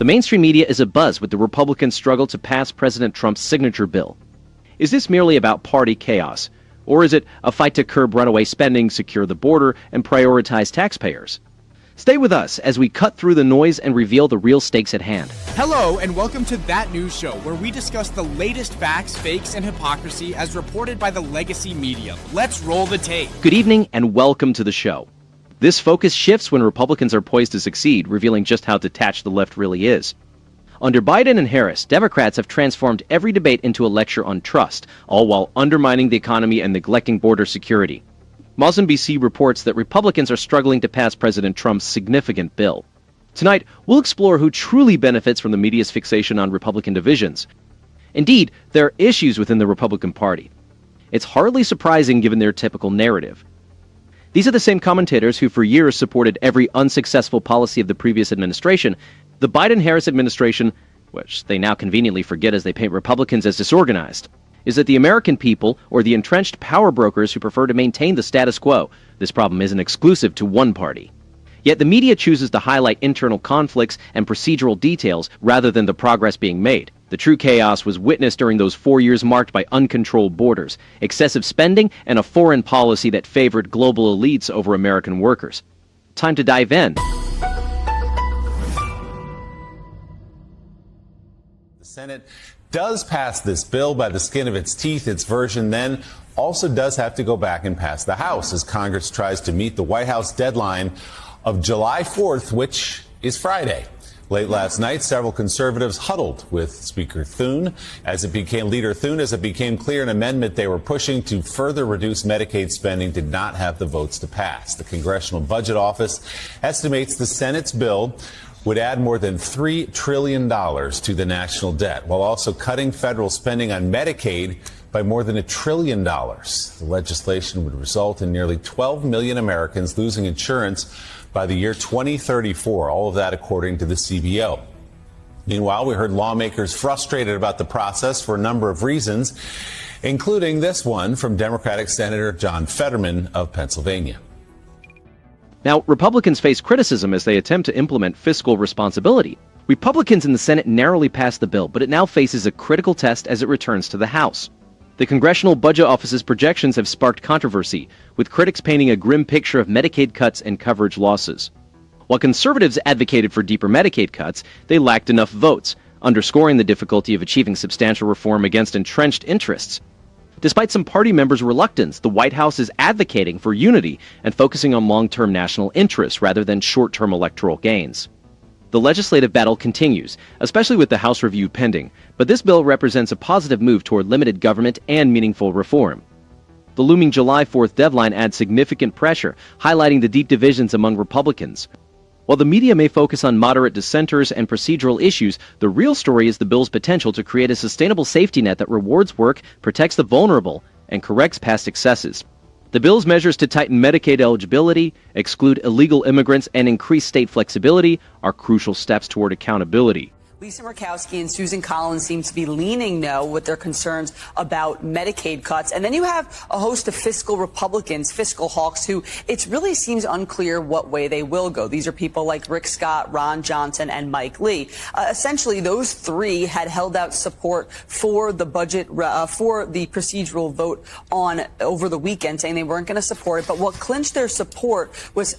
The mainstream media is abuzz with the Republicans' struggle to pass President Trump's signature bill. Is this merely about party chaos? Or is it a fight to curb runaway spending, secure the border, and prioritize taxpayers? Stay with us as we cut through the noise and reveal the real stakes at hand. Hello, and welcome to That News Show, where we discuss the latest facts, fakes, and hypocrisy as reported by the legacy media. Let's roll the tape. Good evening and welcome to the show. This focus shifts when Republicans are poised to succeed, revealing just how detached the left really is. Under Biden and Harris, Democrats have transformed every debate into a lecture on trust, all while undermining the economy and neglecting border security. MSNBC reports that Republicans are struggling to pass President Trump's significant bill. Tonight, we'll explore who truly benefits from the media's fixation on Republican divisions. Indeed, there are issues within the Republican Party. It's hardly surprising given their typical narrative. These are the same commentators who for years supported every unsuccessful policy of the previous administration. The Biden-Harris administration, which they now conveniently forget as they paint Republicans as disorganized, is that the American people, or the entrenched power brokers who prefer to maintain the status quo. This problem isn't exclusive to one party. Yet the media chooses to highlight internal conflicts and procedural details rather than the progress being made. The true chaos was witnessed during those 4 years marked by uncontrolled borders, excessive spending, and a foreign policy that favored global elites over American workers. Time to dive in. The Senate does pass this bill by the skin of its teeth. Its version then also does have to go back and pass the House as Congress tries to meet the White House deadline of July 4th, which is Friday. Late last night, several conservatives huddled with Speaker Thune as it became clear an amendment they were pushing to further reduce Medicaid spending did not have the votes to pass. The Congressional Budget Office estimates the Senate's bill would add more than $3 trillion to the national debt, while also cutting federal spending on Medicaid by more than $1 trillion. The legislation would result in nearly 12 million Americans losing insurance by the year 2034, all of that according to the CBO. Meanwhile, we heard lawmakers frustrated about the process for a number of reasons, including this one from Democratic Senator John Fetterman of Pennsylvania. Now, Republicans face criticism as they attempt to implement fiscal responsibility. Republicans in the Senate narrowly passed the bill, but it now faces a critical test as it returns to the House. The Congressional Budget Office's projections have sparked controversy, with critics painting a grim picture of Medicaid cuts and coverage losses. While conservatives advocated for deeper Medicaid cuts, they lacked enough votes, underscoring the difficulty of achieving substantial reform against entrenched interests. Despite some party members' reluctance, the White House is advocating for unity and focusing on long-term national interests rather than short-term electoral gains. The legislative battle continues, especially with the House review pending, but this bill represents a positive move toward limited government and meaningful reform. The looming July 4th deadline adds significant pressure, highlighting the deep divisions among Republicans. While the media may focus on moderate dissenters and procedural issues, the real story is the bill's potential to create a sustainable safety net that rewards work, protects the vulnerable, and corrects past excesses. The bill's measures to tighten Medicaid eligibility, exclude illegal immigrants, and increase state flexibility are crucial steps toward accountability. Lisa Murkowski and Susan Collins seem to be leaning no with their concerns about Medicaid cuts. And then you have a host of fiscal Republicans, fiscal hawks, who it really seems unclear what way they will go. These are people like Rick Scott, Ron Johnson, and Mike Lee. Essentially, those three had held out support for the budget, for the procedural vote over the weekend, saying they weren't going to support it. But what clinched their support was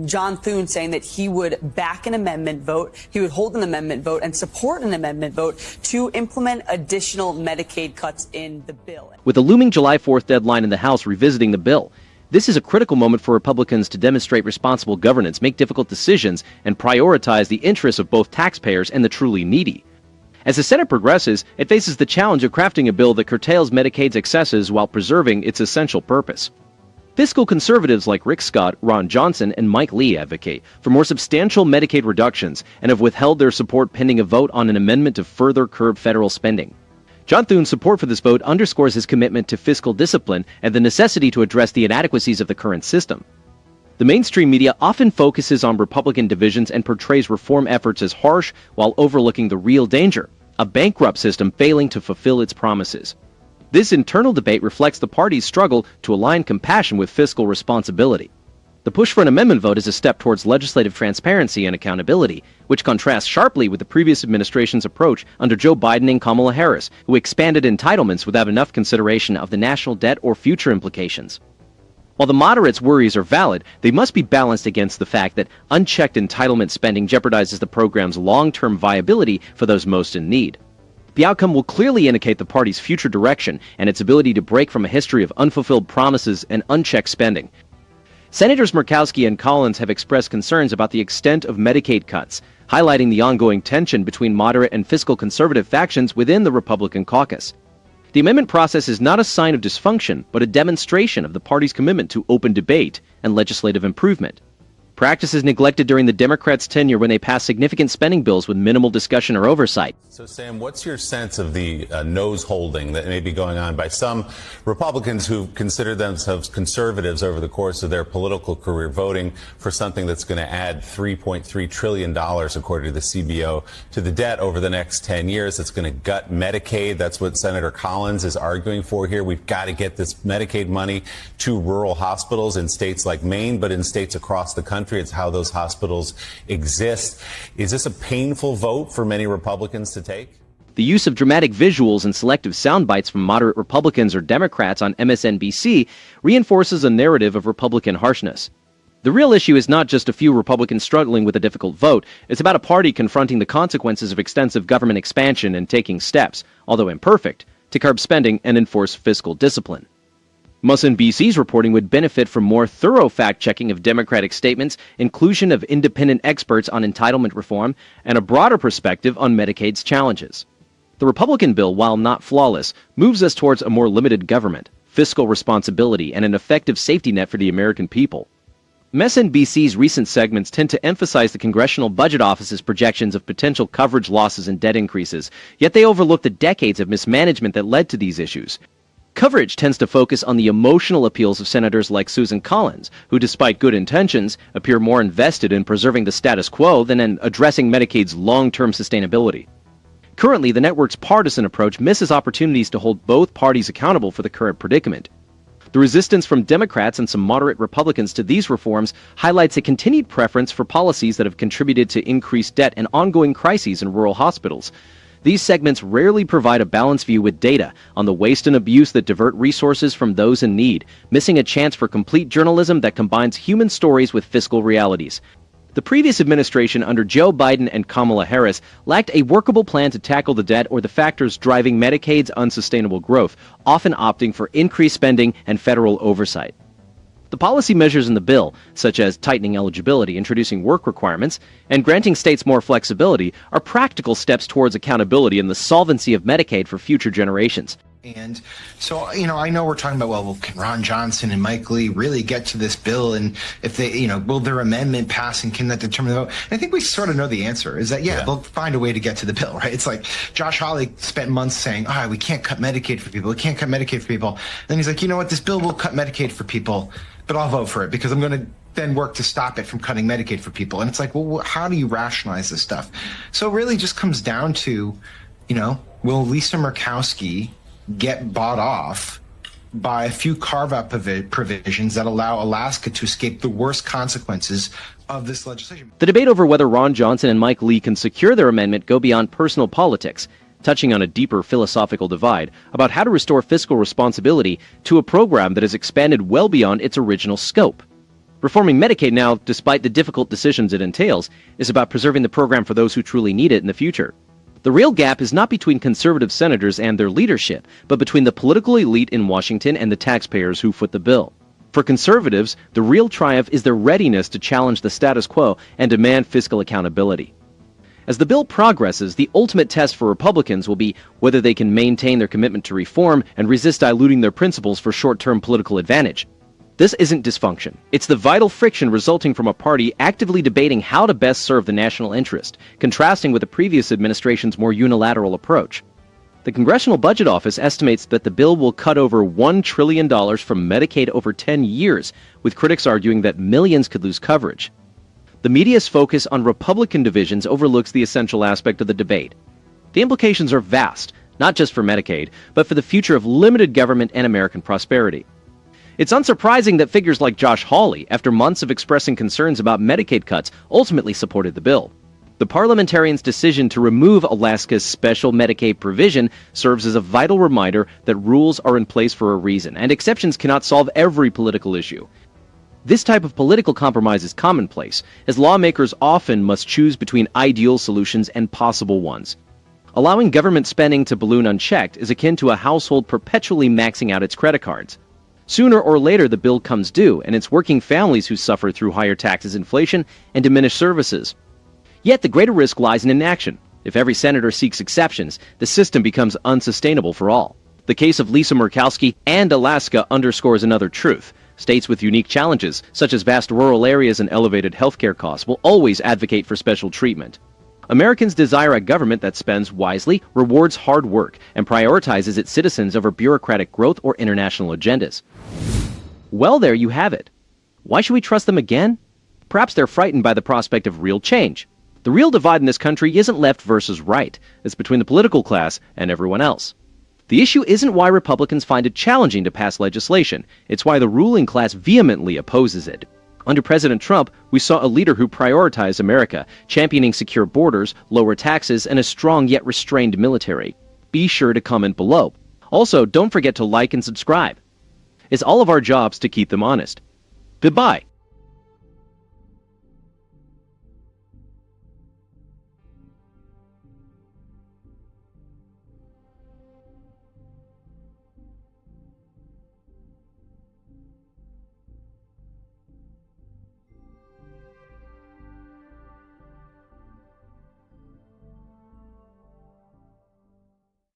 John Thune saying that he would back an amendment vote, he would hold an amendment vote, and support an amendment vote to implement additional Medicaid cuts in the bill. With the looming July 4th deadline in the House revisiting the bill, this is a critical moment for Republicans to demonstrate responsible governance, make difficult decisions, and prioritize the interests of both taxpayers and the truly needy. As the Senate progresses, it faces the challenge of crafting a bill that curtails Medicaid's excesses while preserving its essential purpose. Fiscal conservatives like Rick Scott, Ron Johnson, and Mike Lee advocate for more substantial Medicaid reductions and have withheld their support pending a vote on an amendment to further curb federal spending. John Thune's support for this vote underscores his commitment to fiscal discipline and the necessity to address the inadequacies of the current system. The mainstream media often focuses on Republican divisions and portrays reform efforts as harsh while overlooking the real danger, a bankrupt system failing to fulfill its promises. This internal debate reflects the party's struggle to align compassion with fiscal responsibility. The push for an amendment vote is a step towards legislative transparency and accountability, which contrasts sharply with the previous administration's approach under Joe Biden and Kamala Harris, who expanded entitlements without enough consideration of the national debt or future implications. While the moderates' worries are valid, they must be balanced against the fact that unchecked entitlement spending jeopardizes the program's long-term viability for those most in need. The outcome will clearly indicate the party's future direction and its ability to break from a history of unfulfilled promises and unchecked spending. Senators Murkowski and Collins have expressed concerns about the extent of Medicaid cuts, highlighting the ongoing tension between moderate and fiscal conservative factions within the Republican caucus. The amendment process is not a sign of dysfunction, but a demonstration of the party's commitment to open debate and legislative improvement. Practices neglected during the Democrats' tenure when they passed significant spending bills with minimal discussion or oversight. So, Sam, what's your sense of the nose holding that may be going on by some Republicans who consider themselves conservatives over the course of their political career, voting for something that's going to add $3.3 trillion, according to the CBO, to the debt over the next 10 years? That's going to gut Medicaid. That's what Senator Collins is arguing for here. We've got to get this Medicaid money to rural hospitals in states like Maine, but in states across the country. It's how those hospitals exist. Is this a painful vote for many Republicans to take? The use of dramatic visuals and selective sound bites from moderate Republicans or Democrats on MSNBC reinforces a narrative of Republican harshness. The real issue is not just a few Republicans struggling with a difficult vote. It's about a party confronting the consequences of extensive government expansion and taking steps, although imperfect, to curb spending and enforce fiscal discipline. MSNBC's reporting would benefit from more thorough fact-checking of Democratic statements, inclusion of independent experts on entitlement reform, and a broader perspective on Medicaid's challenges. The Republican bill, while not flawless, moves us towards a more limited government, fiscal responsibility, and an effective safety net for the American people. MSNBC's recent segments tend to emphasize the Congressional Budget Office's projections of potential coverage losses and debt increases, yet they overlook the decades of mismanagement that led to these issues. Coverage tends to focus on the emotional appeals of senators like Susan Collins, who, despite good intentions, appear more invested in preserving the status quo than in addressing Medicaid's long-term sustainability. Currently, the network's partisan approach misses opportunities to hold both parties accountable for the current predicament. The resistance from Democrats and some moderate Republicans to these reforms highlights a continued preference for policies that have contributed to increased debt and ongoing crises in rural hospitals. These segments rarely provide a balanced view with data on the waste and abuse that divert resources from those in need, missing a chance for complete journalism that combines human stories with fiscal realities. The previous administration under Joe Biden and Kamala Harris lacked a workable plan to tackle the debt or the factors driving Medicaid's unsustainable growth, often opting for increased spending and federal oversight. The policy measures in the bill, such as tightening eligibility, introducing work requirements, and granting states more flexibility, are practical steps towards accountability and the solvency of Medicaid for future generations. And so, I know we're talking about, well, can Ron Johnson and Mike Lee really get to this bill? And if they, will their amendment pass and can that determine the vote? And I think we sort of know the answer is that, they'll find a way to get to the bill, right? It's like Josh Hawley spent months saying, we can't cut Medicaid for people. We can't cut Medicaid for people. Then he's like, you know what? This bill will cut Medicaid for people, but I'll vote for it because I'm going to then work to stop it from cutting Medicaid for people. And it's like, well, how do you rationalize this stuff? So it really just comes down to, will Lisa Murkowski get bought off by a few carve-out provisions that allow Alaska to escape the worst consequences of this legislation? The debate over whether Ron Johnson and Mike Lee can secure their amendment go beyond personal politics, touching on a deeper philosophical divide about how to restore fiscal responsibility to a program that has expanded well beyond its original scope. Reforming Medicaid now, despite the difficult decisions it entails, is about preserving the program for those who truly need it in the future. The real gap is not between conservative senators and their leadership, but between the political elite in Washington and the taxpayers who foot the bill. For conservatives, the real triumph is their readiness to challenge the status quo and demand fiscal accountability. As the bill progresses, the ultimate test for Republicans will be whether they can maintain their commitment to reform and resist diluting their principles for short-term political advantage. This isn't dysfunction. It's the vital friction resulting from a party actively debating how to best serve the national interest, contrasting with the previous administration's more unilateral approach. The Congressional Budget Office estimates that the bill will cut over $1 trillion from Medicaid over 10 years, with critics arguing that millions could lose coverage. The media's focus on Republican divisions overlooks the essential aspect of the debate. The implications are vast, not just for Medicaid, but for the future of limited government and American prosperity. It's unsurprising that figures like Josh Hawley, after months of expressing concerns about Medicaid cuts, ultimately supported the bill. The parliamentarians' decision to remove Alaska's special Medicaid provision serves as a vital reminder that rules are in place for a reason, and exceptions cannot solve every political issue. This type of political compromise is commonplace, as lawmakers often must choose between ideal solutions and possible ones. Allowing government spending to balloon unchecked is akin to a household perpetually maxing out its credit cards. Sooner or later, the bill comes due, and it's working families who suffer through higher taxes, inflation, and diminished services. Yet the greater risk lies in inaction. If every senator seeks exceptions, the system becomes unsustainable for all. The case of Lisa Murkowski and Alaska underscores another truth. States with unique challenges, such as vast rural areas and elevated healthcare costs, will always advocate for special treatment. Americans desire a government that spends wisely, rewards hard work, and prioritizes its citizens over bureaucratic growth or international agendas. Well, there you have it. Why should we trust them again? Perhaps they're frightened by the prospect of real change. The real divide in this country isn't left versus right. It's between the political class and everyone else. The issue isn't why Republicans find it challenging to pass legislation. It's why the ruling class vehemently opposes it. Under President Trump, we saw a leader who prioritized America, championing secure borders, lower taxes, and a strong yet restrained military. Be sure to comment below. Also, don't forget to like and subscribe. It's all of our jobs to keep them honest. Goodbye.